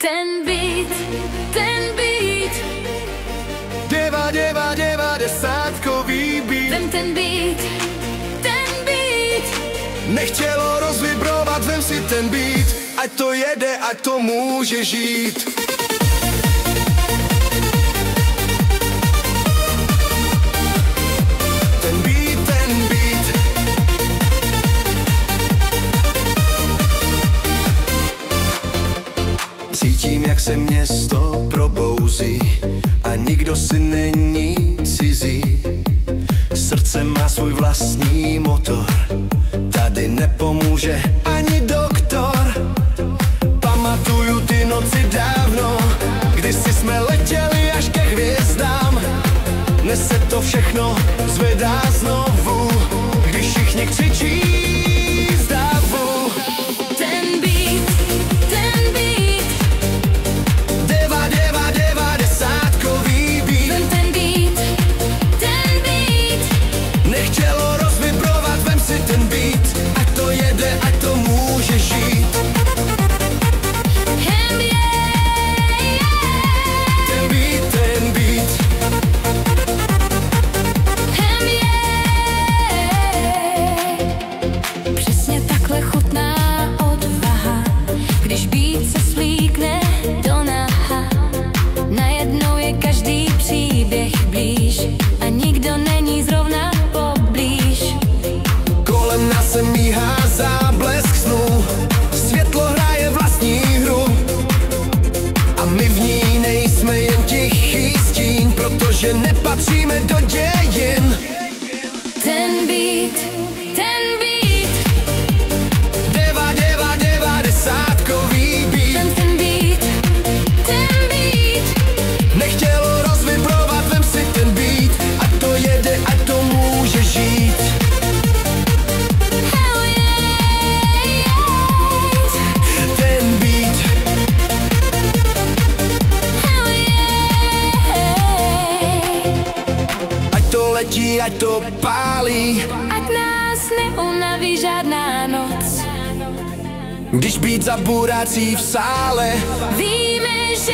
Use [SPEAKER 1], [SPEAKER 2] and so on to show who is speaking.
[SPEAKER 1] Ten beat, ten beat.
[SPEAKER 2] Devadesátkový beat.
[SPEAKER 1] Ten beat, ten beat.
[SPEAKER 2] Nech tělo rozvibrovat, vem si ten beat. Ať to jede, ať to může žít. Ten beat, ten beat. Cítím, jak se město probouzí a nikdo si není cizí. Srdce má svůj vlastní motor, tady nepomůže ani doktor. Pamatuju ty noci dávno, kdy si jsme letěli až ke hvězdám. Dnes se to všechno zvedá znovu, když všichni křičí z davu.
[SPEAKER 1] Ten beat, ten beat.
[SPEAKER 2] Devadesátkový beat.
[SPEAKER 1] Ten beat, ten beat.
[SPEAKER 2] Nech tělo rozvibrovat, vem si ten beat. Ať to jede, ať to může žít. Ten beat, ten beat.
[SPEAKER 1] Přesně takhle chutná odvaha, když beat se svlíkne do náha. Najednou je každý příběh blíž a nikdo není zrovna poblíž.
[SPEAKER 2] Kolem nás se míhá záblesk snů, světlo hraje vlastní hru a my v ní nejsme jen tichý stín, protože nepatříme do dějin.
[SPEAKER 1] Ten beat, ten beat.
[SPEAKER 2] Devadesátkový beat.
[SPEAKER 1] Ten beat, ten beat.
[SPEAKER 2] Nech tělo rozvibrovat, vem si ten beat. Ať to jede, ať to může žít.
[SPEAKER 1] Hell yeah.
[SPEAKER 2] Ten beat.
[SPEAKER 1] Hell yeah.
[SPEAKER 2] Ať to letí, ať to pálí.
[SPEAKER 1] Ať nás neunaví žádná noc.
[SPEAKER 2] Když beat zabůrací v sále,
[SPEAKER 1] Víme, že